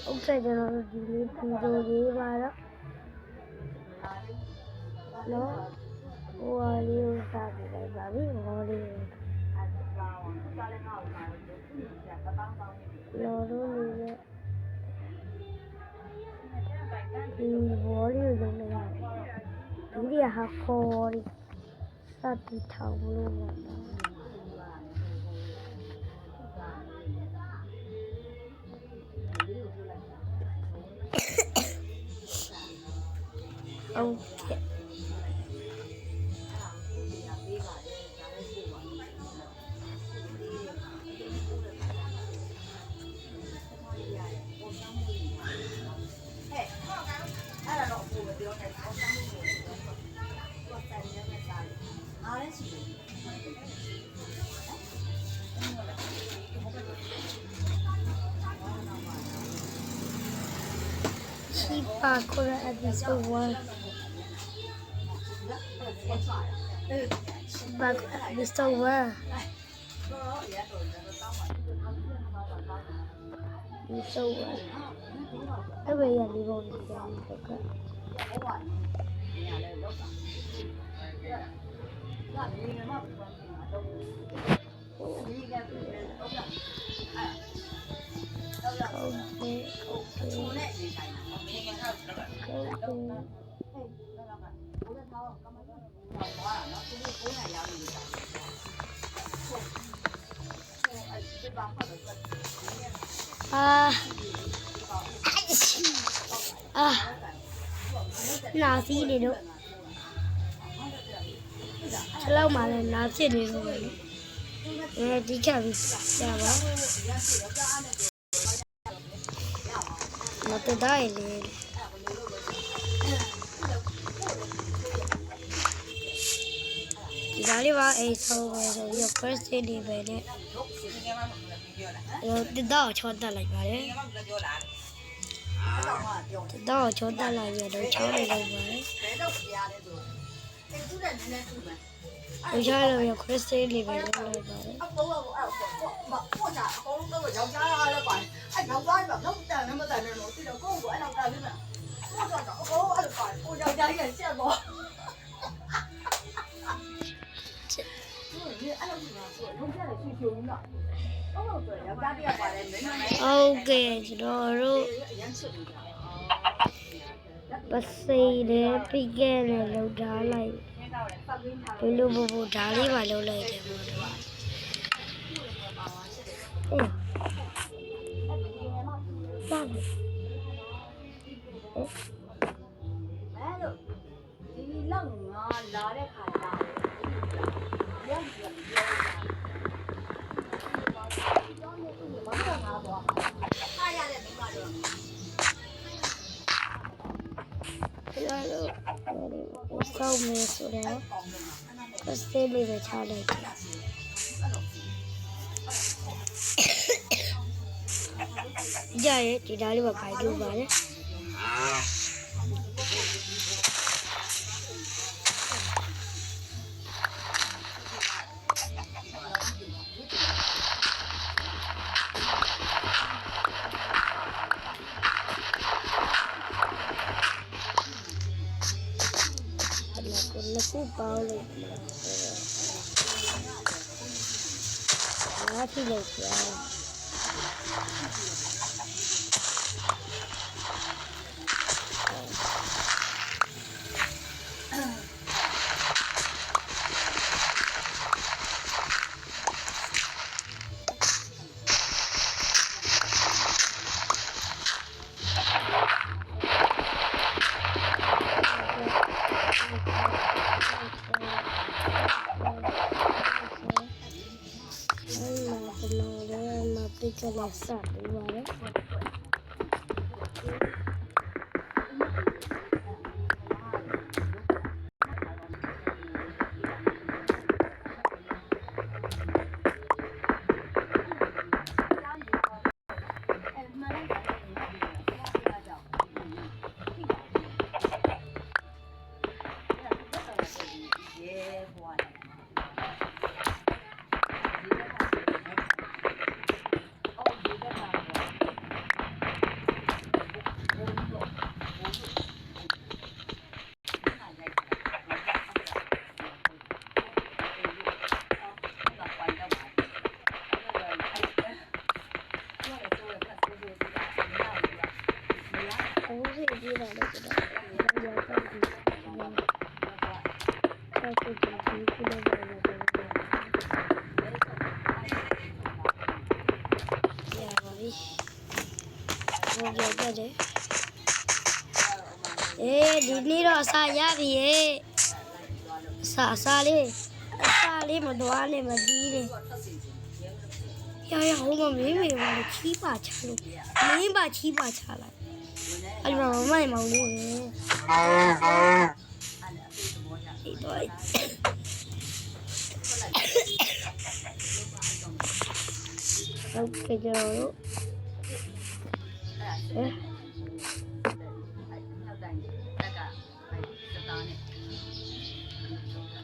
Okay, then I'll delete video no, what you talking about? What you okay. Shibakura episode 1. Shibakura episode 1. Episode 1. Cái bây giờ đi vô thì nào xí đi được lâu mà là nào xí đi rồi nghe tí chẳng sao đó mà từ đây lên chỉ đi vào ấy sau rồi giờ first đi về đấy rồi từ đó cho ta lại vào đấy từ đó cho ta lại về đấy cháu này đâu vậy tôi cho là giờ first đi về đấy lại vào đấy ok rồi bác sĩ để pike này lâu đá lại lâu bộ đá đi vào lâu lại để sau mình số đó có xe đi về chào đây giờ chị đã đi vào cái đường đấy Aku balik mati deh ya que la sabe, ¿vale? ပြေးလာတော့ကျွန်တော်ရောတော့ဒီဆက်ကြည့်ကြည့်ပြီးတော့ရပါပြီဘောရတဲ့ဒီနေ့တော့အစာရပြီအစာလေးမသွားနဲ့မတီးနဲ့ရဟိုမမေးမေးပါလေချီးပါချလို့မင်းပါချီးပါချလိုက်အဲ့မှာမမိုင်မောင်လေးဒီတော့ဟုတ်ကဲ့ကျွန်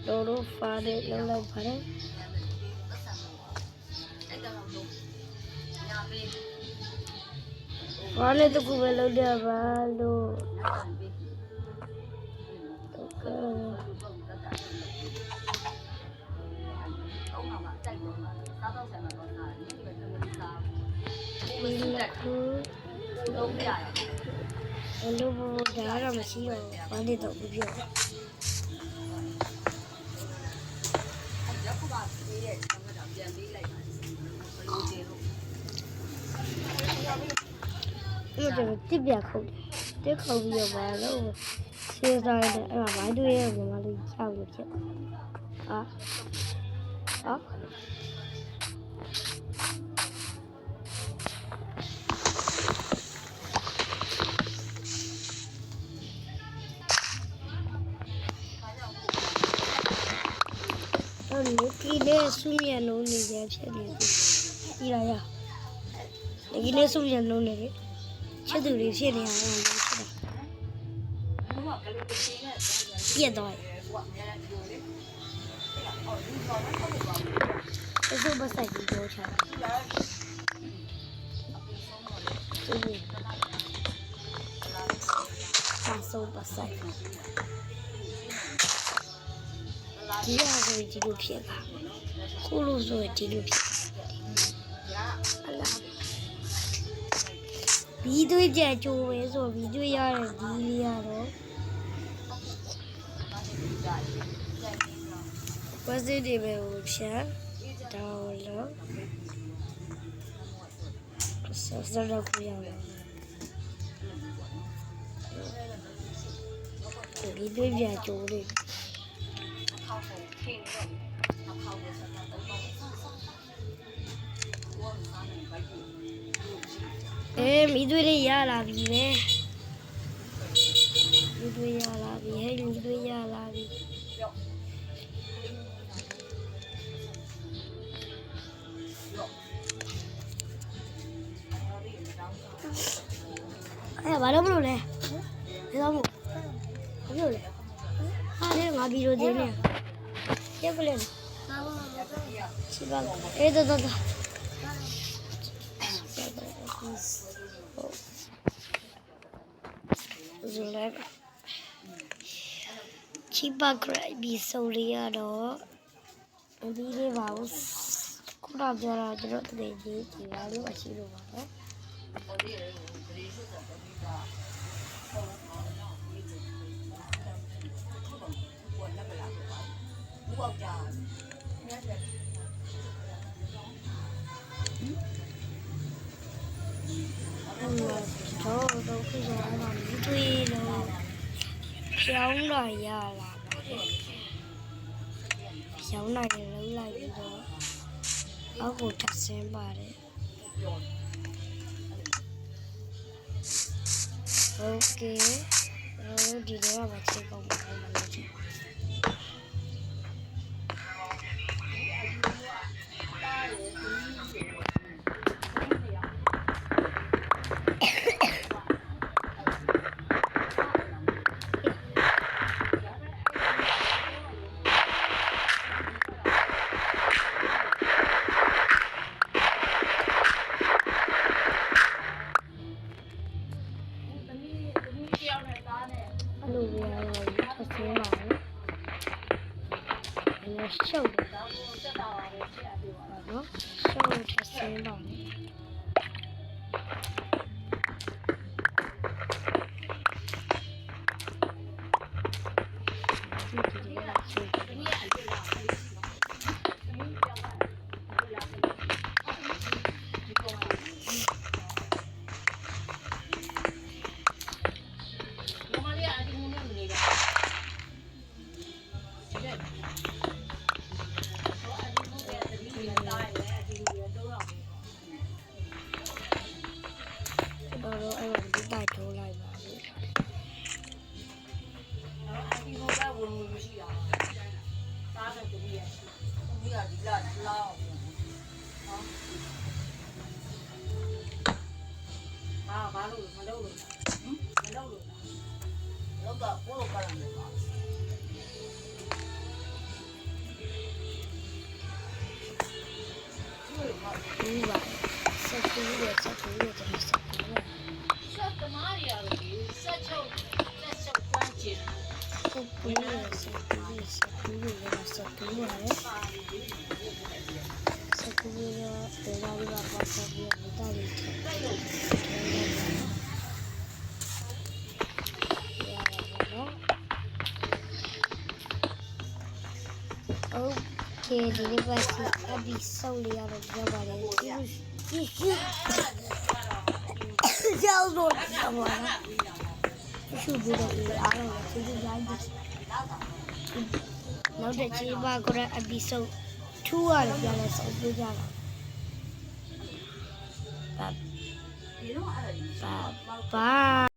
တော်တို့ဖားတယ်လောက်လိုက်ပါတယ်ဘာလဲတကူပဲလောက်ရပါလို့ဒီလက်ကူလုံးပြရအောင်လို့ဒါတော့မရှိတော့ဘာလဲတော့ပြပြောအဲ့ဒါတစ်ပြခုတ်တက်ခုတ်ပြီးတော့ဘာလို့ဆေးစားတယ်အဲ့မှာမိုင်းတွေးရဲ့ညီမလေးချောက်လို့ဖြစ်လူကြီးနဲ့ဆူမြလုံးနေရဖြစ်နေပြီဒီလာရလူကြီးနဲ့ဆူမြလုံးနေတယ်ချစ်သူတွေဖြစ်နေအောင်လို့ဖြစ်တာပြက်တော့အစိုးမဆိုင်ဘူးပြောချာအစိုးမဆိုင်ဒီရဆိုဒီလိုဖြစ်တာခုလို့ဆိုဒီလိုဖြစ်အလားဘီသွေးကြကြိုးပဲဆိုဘီသွေးရတဲ့ဒီလေးရတော့ဝက်စစ်တွေပဲကိုဖြတ်တော့လို့စတော့ကိုရအောင်ဘီသွေးကြကြိုးလေးမိသွေးလေးရလာပြီပဲမိသွေးရလာပြီမိသွေးရလာပြီဘာလို့မလို့လဲဘယ်တော့မလို့လဲဟာလေငါဗီဒီယိုတင်နေရက်ပလဲချိပါတော့ချိပါဂရိုက်ပြီးဆိုရတော့ဒီလေးပါဦးခုနပြောတာကျွန်တော်တကယ်ကြီးဒီပါလို့အရှိလို့ပါပဲတော့ခေတ်ကမှမတွေ့လို့ပြောင်းလာရလာပါတယ်ပြောင်းလာရင်လုံးလိုက်ပြီးတော့အောက်ကိုထပ်ဆင်းပါတယ်โอเคဒီတော့မချိကောင်းပါဘူးလို့ချင်လို့ရတော့ဆက်ဆင်းပါမယ်။လည်းရှုပ်တယ်နော်။ရှုပ်ဆက်ဆင်းပါမယ်။ ထိုးလိုက်ပါဘူး ဒီလိုပဲဝင်ဝင်မရှိတာစားတဲ့တမီးရတမီးကဒီလောက်လောက်နော်ဘာလို့မလုပ်လို့မလုပ်လို့လောက်တော့ကိုလိုပါလာတယ်ပါ ဘူးပါဆက်တူးရကျွန်တော်ဆက်တူးရ ဆက်သမားတွေရတယ်ဒီဆက်ချုပ်ပန်းကျင် ဆက်တူးရဆက်တူးရဆက်တူးရဆက်တူးရတယ်ဆက်တူးရဒေဝါရီပါပါဆက်ပြီးမိသားစုโอเคဒီနေ့ပါစီအဘိဆောက်လေးရတော့ပြောပါလေကျောင်းတော့ဘာလဲရှုပ်ပြီးတော့အားလုံးသိကြရိုင်းပြီနောက်တစ်ချိန်ပါကရအဘိဆောက်ထူးရတယ်ပြန်လဲဆောက်ပြကြတာဘာ